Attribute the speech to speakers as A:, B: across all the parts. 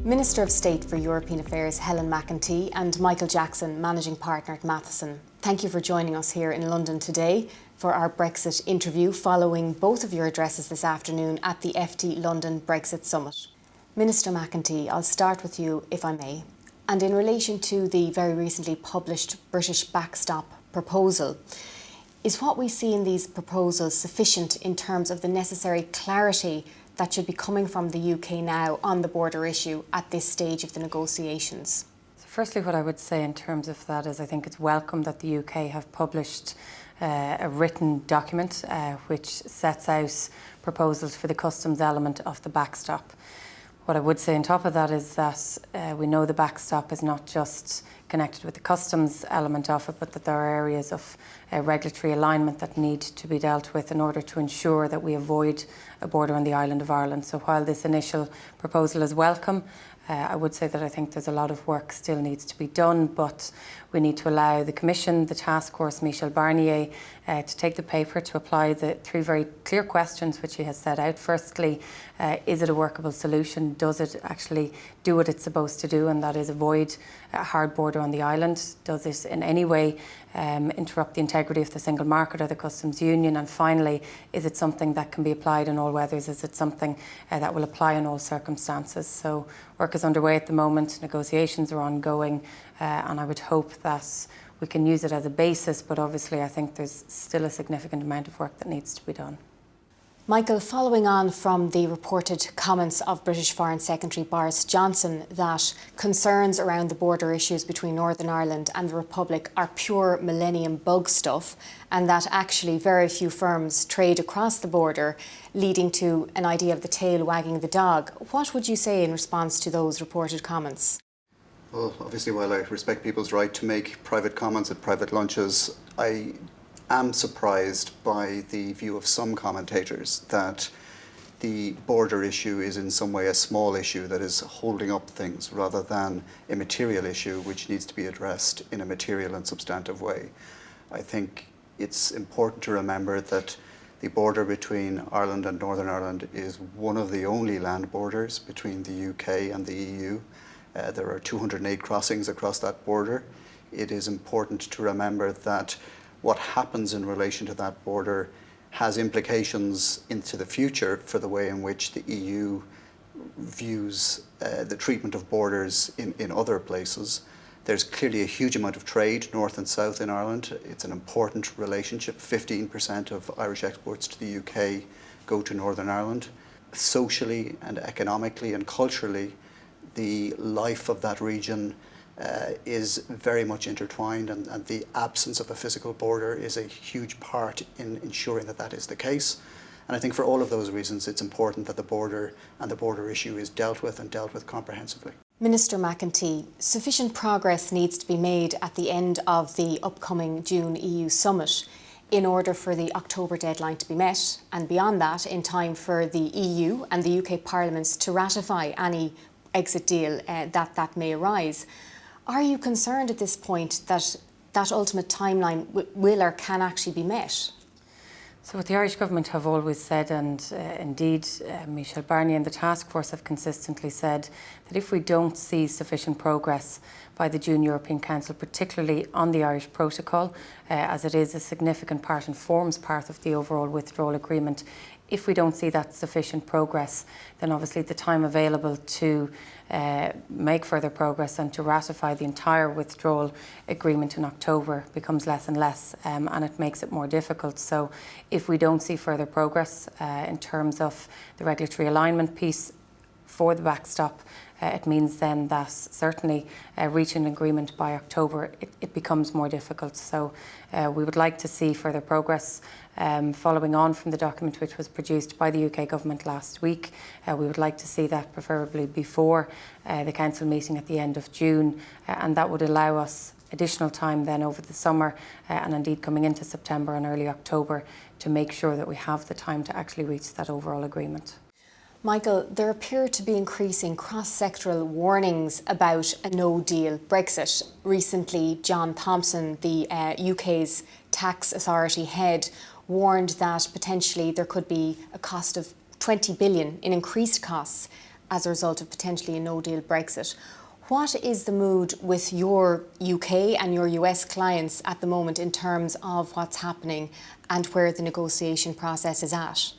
A: Minister of State for European Affairs Helen McEntee and Michael Jackson, Managing Partner at Matheson. Thank you for joining us here in London today for our Brexit interview following both of your addresses this afternoon at the FT London Brexit Summit. Minister McEntee, I'll start with you if I may. And in relation to the very recently published British backstop proposal, is what we see in these proposals sufficient in terms of the necessary clarity that should be coming from the UK now on the border issue at this stage of the negotiations?
B: So firstly, what I would say in terms of that is I think it's welcome that the UK have published a written document which sets out proposals for the customs element of the backstop. What I would say on top of that is that we know the backstop is not just connected with the customs element of it, but that there are areas of regulatory alignment that need to be dealt with in order to ensure that we avoid a border on the island of Ireland. So while this initial proposal is welcome, I would say that I think there's a lot of work still needs to be done, but we need to allow the Commission, the task force, Michel Barnier, to take the paper to apply the three very clear questions which he has set out. Firstly, is it a workable solution? Does it actually do what it's supposed to do, and that is avoid a hard border on the island? Does it in any way interrupt the integrity of the single market or the customs union? And finally, is it something that can be applied in all weathers? Is it something that will apply in all circumstances? So work is underway at the moment, negotiations are ongoing, and I would hope that we can use it as a basis, but obviously I think there's still a significant amount of work that needs to be done.
A: Michael, following on from the reported comments of British Foreign Secretary Boris Johnson that concerns around the border issues between Northern Ireland and the Republic are pure millennium bug stuff, and that actually very few firms trade across the border, leading to an idea of the tail wagging the dog, what would you say in response to those reported comments?
C: Well, obviously, while I respect people's right to make private comments at private lunches, I am surprised by the view of some commentators that the border issue is in some way a small issue that is holding up things rather than a material issue which needs to be addressed in a material and substantive way. I think it's important to remember that the border between Ireland and Northern Ireland is one of the only land borders between the UK and the EU. There are 208 crossings across that border. It is important to remember that what happens in relation to that border has implications into the future for the way in which the EU views the treatment of borders in other places. There's clearly a huge amount of trade north and south in Ireland. It's an important relationship. 15% of Irish exports to the UK go to Northern Ireland. Socially and economically and culturally, the life of that region is very much intertwined, and the absence of a physical border is a huge part in ensuring that that is the case. And I think for all of those reasons, it's important that the border and the border issue is dealt with and dealt with comprehensively.
A: Minister McEntee, sufficient progress needs to be made at the end of the upcoming June EU summit in order for the October deadline to be met, and beyond that, in time for the EU and the UK parliaments to ratify any exit deal that may arise. Are you concerned at this point that that ultimate timeline will or can actually be met?
B: So what the Irish Government have always said, and indeed Michel Barnier and the task force have consistently said, that if we don't see sufficient progress by the June European Council, particularly on the Irish protocol, as it is a significant part and forms part of the overall withdrawal agreement, if we don't see that sufficient progress, then obviously the time available to make further progress and to ratify the entire withdrawal agreement in October becomes less and less, and it makes it more difficult. So if we don't see further progress in terms of the regulatory alignment piece for the backstop, it means then that certainly reaching an agreement by October, it becomes more difficult. So we would like to see further progress following on from the document which was produced by the UK Government last week. We would like to see that preferably before the Council meeting at the end of June, and that would allow us additional time then over the summer and indeed coming into September and early October to make sure that we have the time to actually reach that overall agreement.
A: Michael, there appear to be increasing cross-sectoral warnings about a no-deal Brexit. Recently, John Thompson, the UK's tax authority head, warned that potentially there could be a cost of 20 billion in increased costs as a result of potentially a no-deal Brexit. What is the mood with your UK and your US clients at the moment in terms of what's happening and where the negotiation process is at?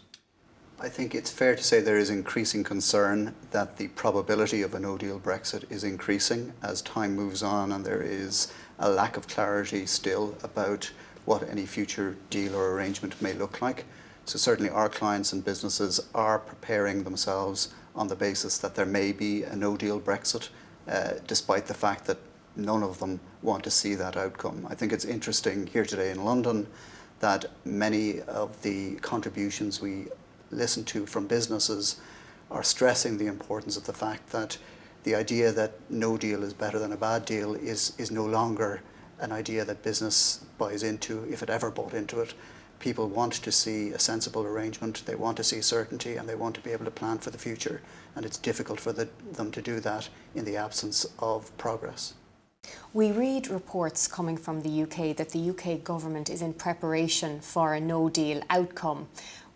C: I think it's fair to say there is increasing concern that the probability of a no-deal Brexit is increasing as time moves on, and there is a lack of clarity still about what any future deal or arrangement may look like. So certainly our clients and businesses are preparing themselves on the basis that there may be a no-deal Brexit, despite the fact that none of them want to see that outcome. I think it's interesting here today in London that many of the contributions we listen to from businesses are stressing the importance of the fact that the idea that no deal is better than a bad deal is no longer an idea that business buys into, if it ever bought into it. People want to see a sensible arrangement, they want to see certainty, and they want to be able to plan for the future. And it's difficult for them to do that in the absence of progress.
A: We read reports coming from the UK that the UK government is in preparation for a no-deal outcome.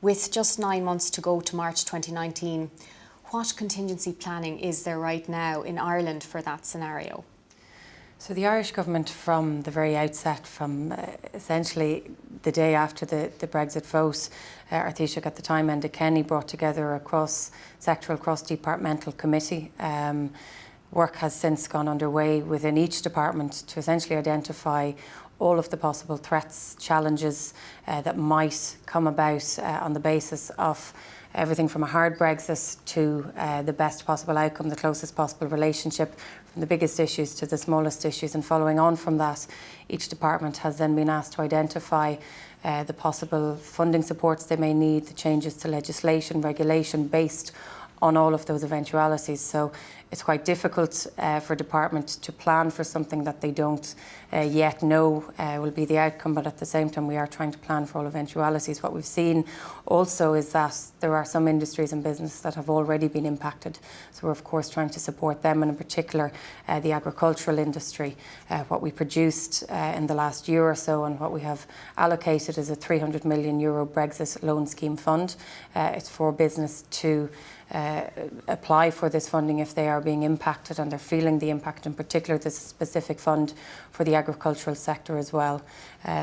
A: With just 9 months to go to March 2019, what contingency planning is there right now in Ireland for that scenario?
B: So the Irish government from the very outset, from essentially the day after the Brexit vote, our Taoiseach at the time, Enda Kenny, brought together a cross-sectoral, cross-departmental committee. Work has since gone underway within each department to essentially identify all of the possible threats, challenges that might come about on the basis of everything from a hard Brexit to the best possible outcome, the closest possible relationship, from the biggest issues to the smallest issues. And following on from that, each department has then been asked to identify the possible funding supports they may need, the changes to legislation, regulation based on all of those eventualities. So it's quite difficult for departments to plan for something that they don't yet know will be the outcome, but at the same time we are trying to plan for all eventualities. What we've seen also is that there are some industries and businesses that have already been impacted, so we're of course trying to support them, and in particular the agricultural industry. What we produced in the last year or so and what we have allocated is a €300 million Brexit loan scheme fund. It's for business to apply for this funding if they are being impacted and they're feeling the impact. In particular, there's a specific fund for the agricultural sector as well.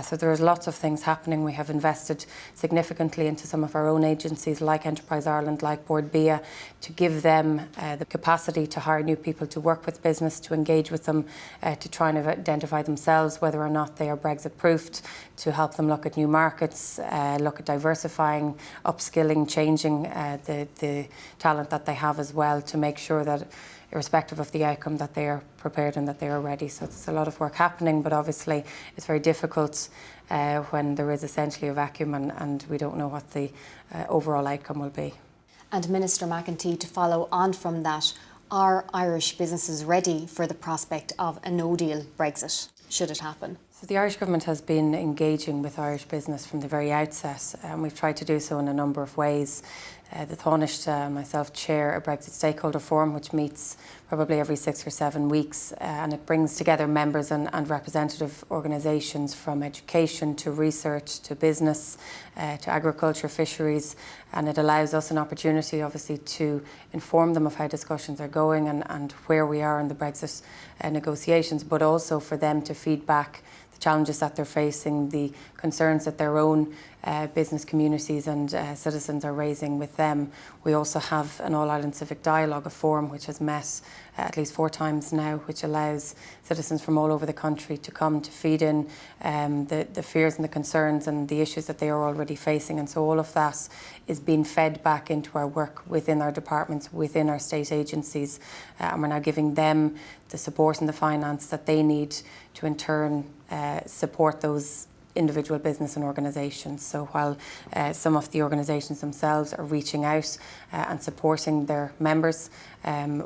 B: So there's lots of things happening. We have invested significantly into some of our own agencies like Enterprise Ireland, like Board BIA, to give them the capacity to hire new people to work with business, to engage with them, to try and identify themselves whether or not they are Brexit proofed, to help them look at new markets, look at diversifying, upskilling, changing the talent that they have as well, to make sure that irrespective of the outcome that they are prepared and that they are ready. So there's a lot of work happening, but obviously it's very difficult when there is essentially a vacuum and we don't know what the overall outcome will be.
A: And Minister McEntee, to follow on from that, are Irish businesses ready for the prospect of a no-deal Brexit, should it happen?
B: So the Irish government has been engaging with Irish business from the very outset, and we've tried to do so in a number of ways. The Taoiseach and myself chair a Brexit stakeholder forum which meets probably every 6 or 7 weeks, and it brings together members and representative organisations from education to research to business to agriculture, fisheries, and it allows us an opportunity obviously to inform them of how discussions are going and where we are in the Brexit negotiations, but also for them to feed back the challenges that they're facing, the concerns that their own business communities and citizens are raising with them. We also have an All-Ireland Civic Dialogue, a forum which has met at least 4 times now, which allows citizens from all over the country to come to feed in the fears and the concerns and the issues that they are already facing. And so all of that is being fed back into our work within our departments, within our state agencies, and we're now giving them the support and the finance that they need to in turn support those individual business and organisations. So while some of the organisations themselves are reaching out and supporting their members,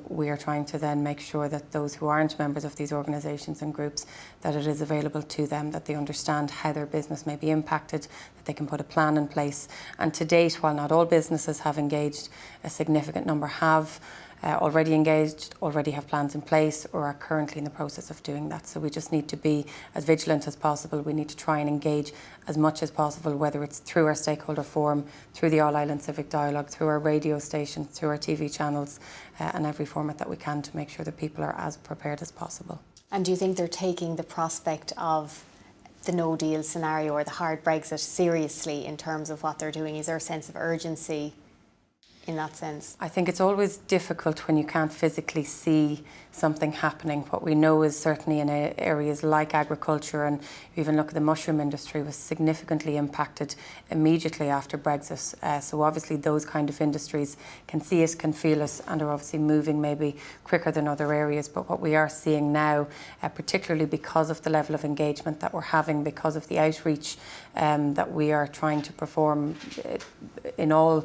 B: we are trying to then make sure that those who aren't members of these organisations and groups, that it is available to them, that they understand how their business may be impacted, that they can put a plan in place. And to date, while not all businesses have engaged, a significant number have. already engaged, already have plans in place, or are currently in the process of doing that. So we just need to be as vigilant as possible. We need to try and engage as much as possible, whether it's through our stakeholder forum, through the All Ireland Civic Dialogue, through our radio stations, through our TV channels, and every format that we can to make sure that people are as prepared as possible.
A: And do you think they're taking the prospect of the no deal scenario or the hard Brexit seriously in terms of what they're doing? Is there a sense of urgency in that sense?
B: I think it's always difficult when you can't physically see something happening. What we know is certainly in areas like agriculture, and even look at the mushroom industry, was significantly impacted immediately after Brexit. So obviously those kind of industries can see it, can feel it, and are obviously moving maybe quicker than other areas. But what we are seeing now, particularly because of the level of engagement that we're having, because of the outreach that we are trying to perform in all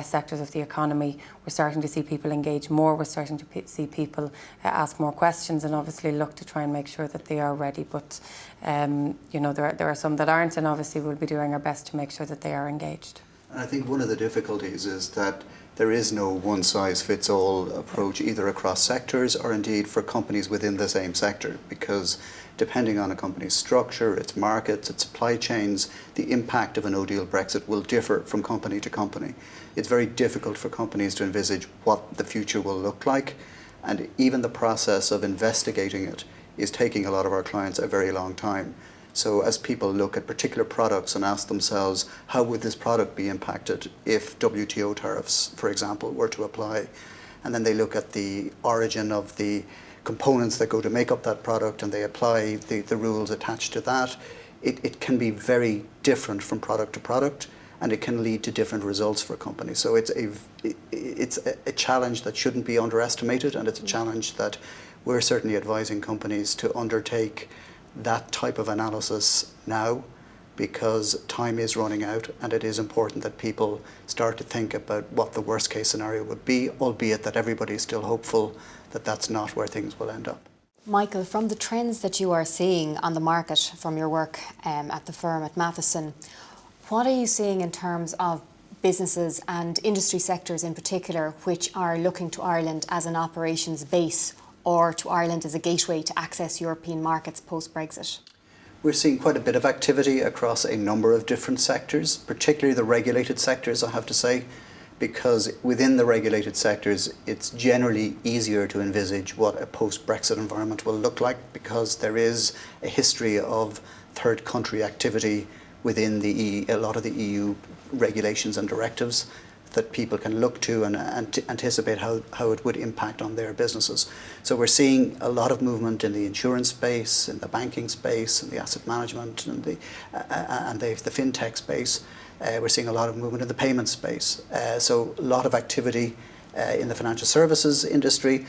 B: sectors of the economy, we're starting to see people engage more, we're starting to see people ask more questions, and obviously look to try and make sure that they are ready. But you know, there are some that aren't, and obviously we'll be doing our best to make sure that they are engaged.
C: And I think one of the difficulties is that there is no one-size-fits-all approach either across sectors or indeed for companies within the same sector, because depending on a company's structure, its markets, its supply chains, the impact of a no-deal Brexit will differ from company to company. It's very difficult for companies to envisage what the future will look like, and even the process of investigating it is taking a lot of our clients a very long time. So as people look at particular products and ask themselves, how would this product be impacted if WTO tariffs, for example, were to apply? And then they look at the origin of the components that go to make up that product, and they apply the rules attached to that. It can be very different from product to product, and it can lead to different results for companies. So it's a challenge that shouldn't be underestimated, and it's a challenge that we're certainly advising companies to undertake that type of analysis now, because time is running out, and it is important that people start to think about what the worst case scenario would be, albeit that everybody is still hopeful that that's not where things will end up.
A: Michael, from the trends that you are seeing on the market from your work at the firm at Matheson, what are you seeing in terms of businesses and industry sectors in particular which are looking to Ireland as an operations base, or to Ireland as a gateway to access European markets post-Brexit?
C: We're seeing quite a bit of activity across a number of different sectors, particularly the regulated sectors, I have to say, because within the regulated sectors, it's generally easier to envisage what a post-Brexit environment will look like, because there is a history of third country activity within a lot of the EU regulations and directives that people can look to and anticipate how it would impact on their businesses. So we're seeing a lot of movement in the insurance space, in the banking space, in the asset management, and the fintech space. We're seeing a lot of movement in the payment space. So a lot of activity in the financial services industry.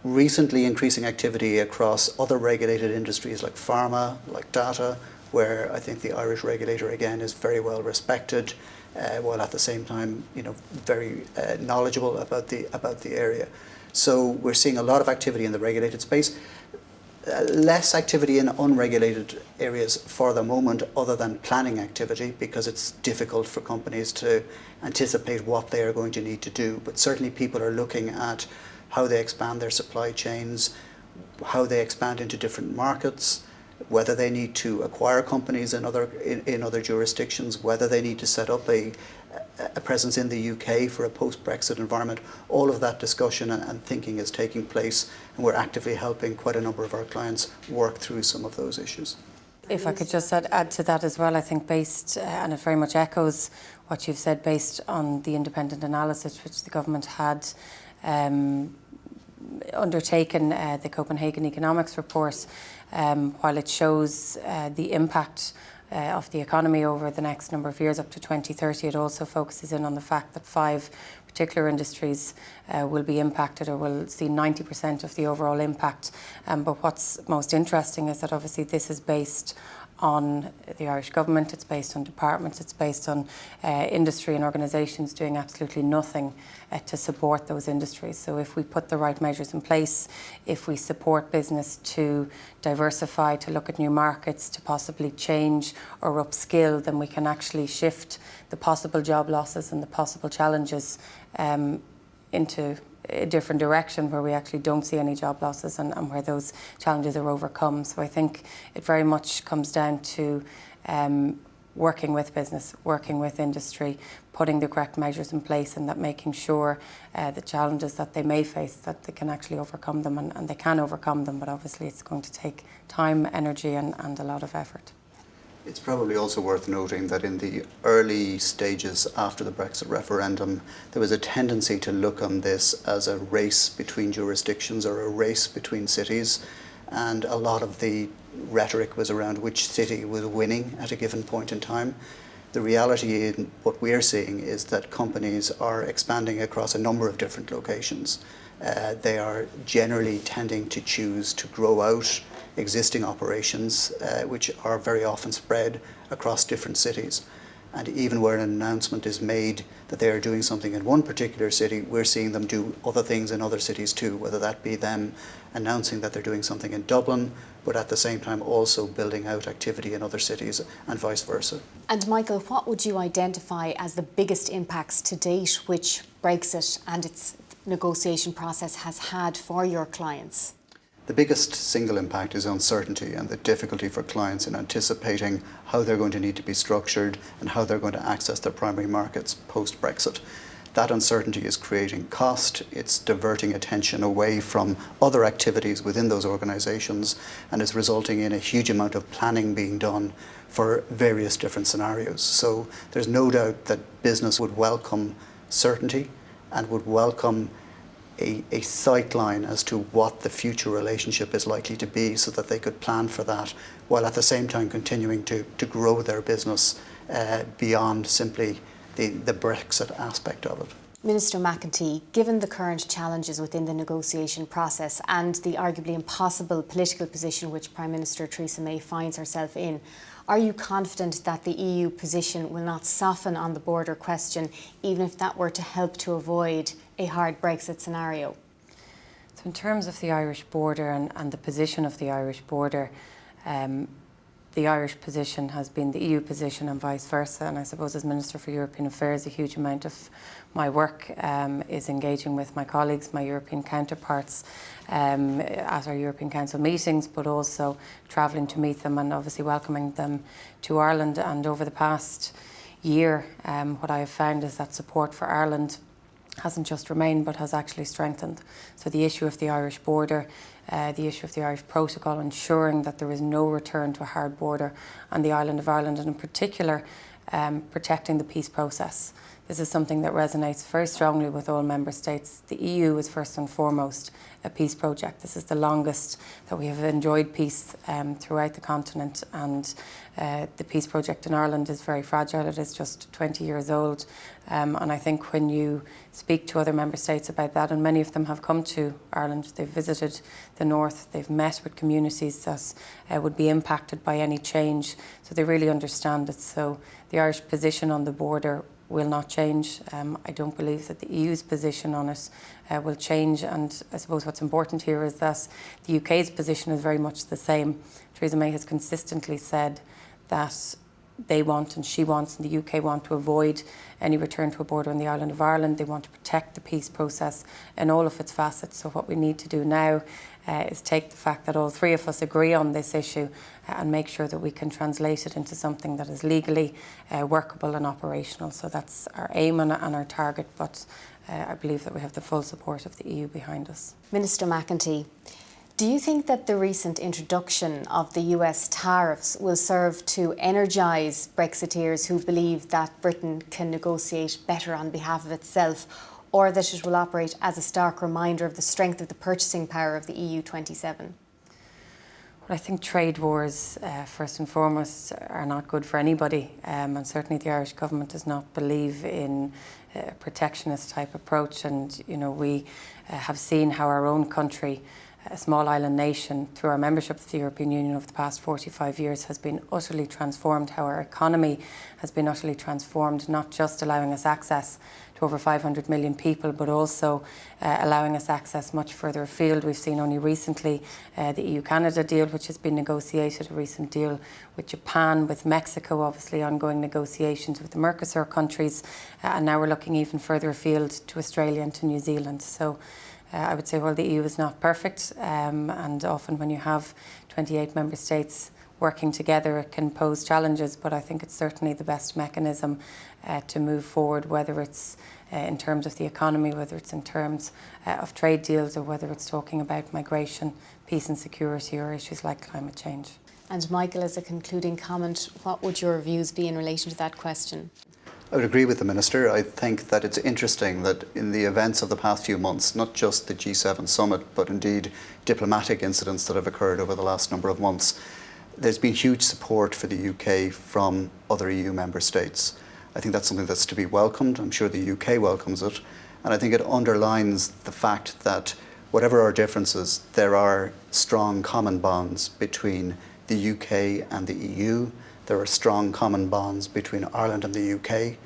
C: Recently increasing activity across other regulated industries like pharma, like data, where I think the Irish regulator again is very well respected, while at the same time, you know, very knowledgeable about the area. So we're seeing a lot of activity in the regulated space, less activity in unregulated areas for the moment, other than planning activity, because it's difficult for companies to anticipate what they are going to need to do. But certainly people are looking at how they expand their supply chains, how they expand into different markets, whether they need to acquire companies in other jurisdictions, whether they need to set up a presence in the UK for a post-Brexit environment. All of that discussion and thinking is taking place, and we're actively helping quite a number of our clients work through some of those issues.
B: If I could just add to that as well, I think based, and it very much echoes what you've said, based on the independent analysis which the government had undertaken, the Copenhagen Economics Report, while it shows the impact of the economy over the next number of years up to 2030, it also focuses in on the fact that 5 particular industries will be impacted, or will see 90% of the overall impact. But what's most interesting is that obviously this is based on the Irish government, it's based on departments, it's based on industry and organisations doing absolutely nothing to support those industries. So if we put the right measures in place, if we support business to diversify, to look at new markets, to possibly change or upskill, then we can actually shift the possible job losses and the possible challenges into a different direction where we actually don't see any job losses and where those challenges are overcome. So I think it very much comes down to working with business, working with industry, putting the correct measures in place, and that making sure the challenges that they may face, that they can actually overcome them, and they can overcome them, but obviously it's going to take time, energy and a lot of effort.
C: It's probably also worth noting that in the early stages after the Brexit referendum, there was a tendency to look on this as a race between jurisdictions or a race between cities, and a lot of the rhetoric was around which city was winning at a given point in time. The reality in what we're seeing is that companies are expanding across a number of different locations. They are generally tending to choose to grow out existing operations, which are very often spread across different cities. And even where an announcement is made that they are doing something in one particular city, we're seeing them do other things in other cities too, whether that be them announcing that they're doing something in Dublin, but at the same time also building out activity in other cities and vice versa.
A: And Michael, what would you identify as the biggest impacts to date which Brexit and its negotiation process has had for your clients?
C: The biggest single impact is uncertainty and the difficulty for clients in anticipating how they're going to need to be structured and how they're going to access their primary markets post-Brexit. That uncertainty is creating cost, it's diverting attention away from other activities within those organisations, and is resulting in a huge amount of planning being done for various different scenarios. So there's no doubt that business would welcome certainty and would welcome a sight line as to what the future relationship is likely to be, so that they could plan for that while at the same time continuing to grow their business beyond simply the Brexit aspect of it.
A: Minister McEntee, given the current challenges within the negotiation process and the arguably impossible political position which Prime Minister Theresa May finds herself in, are you confident that the EU position will not soften on the border question, even if that were to help to avoid a hard Brexit scenario?
B: So in terms of the Irish border and the position of the Irish border, the Irish position has been the EU position and vice versa. And I suppose as Minister for European Affairs, a huge amount of my work is engaging with my colleagues, my European counterparts at our European Council meetings, but also travelling to meet them and obviously welcoming them to Ireland. And over the past year, what I have found is that support for Ireland hasn't just remained but has actually strengthened. So the issue of the Irish border, the issue of the Irish protocol, ensuring that there is no return to a hard border on the island of Ireland, and in particular protecting the peace process. This is something that resonates very strongly with all member states. The EU is first and foremost a peace project. This is the longest that we have enjoyed peace throughout the continent, and the peace project in Ireland is very fragile. It is just 20 years old, and I think when you speak to other member states about that, and many of them have come to Ireland, they've visited the north, they've met with communities that would be impacted by any change, so they really understand it. So the Irish position on the border will not change. I don't believe that the EU's position on it will change, and I suppose what's important here is that the UK's position is very much the same. Theresa May has consistently said that they want and she wants and the UK want to avoid any return to a border on the island of Ireland. They want to protect the peace process in all of its facets. So what we need to do now is take the fact that all three of us agree on this issue and make sure that we can translate it into something that is legally workable and operational. So that's our aim and our target, but I believe that we have the full support of the EU behind us.
A: Minister McEntee, do you think that the recent introduction of the US tariffs will serve to energise Brexiteers who believe that Britain can negotiate better on behalf of itself, or that it will operate as a stark reminder of the strength of the purchasing power of the EU 27?
B: Well, I think trade wars, first and foremost, are not good for anybody, and certainly the Irish government does not believe in a protectionist type approach. And you know, we have seen how our own country, a small island nation, through our membership of the European Union over the past 45 years has been utterly transformed, how our economy has been utterly transformed, not just allowing us access to to over 500 million people, but also allowing us access much further afield. We've seen only recently the EU-Canada deal, which has been negotiated, a recent deal with Japan, with Mexico, obviously ongoing negotiations with the Mercosur countries, and now we're looking even further afield to Australia and to New Zealand. So I would say, well, the EU is not perfect, and often when you have 28 member states working together, it can pose challenges, but I think it's certainly the best mechanism to move forward, whether it's in terms of the economy, whether it's in terms of trade deals, or whether it's talking about migration, peace and security, or issues like climate change.
A: And Michael, as a concluding comment, what would your views be in relation to that question?
C: I would agree with the Minister. I think that it's interesting that in the events of the past few months, not just the G7 summit, but indeed diplomatic incidents that have occurred over the last number of months, there's been huge support for the UK from other EU member states. I think that's something that's to be welcomed. I'm sure the UK welcomes it. And I think it underlines the fact that whatever our differences, there are strong common bonds between the UK and the EU. There are strong common bonds between Ireland and the UK.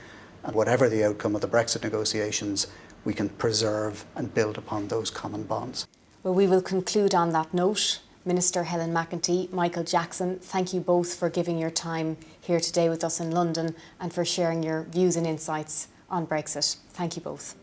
C: And whatever the outcome of the Brexit negotiations, we can preserve and build upon those common bonds.
A: Well, we will conclude on that note. Minister Helen McEntee, Michael Jackson, thank you both for giving your time here today with us in London and for sharing your views and insights on Brexit. Thank you both.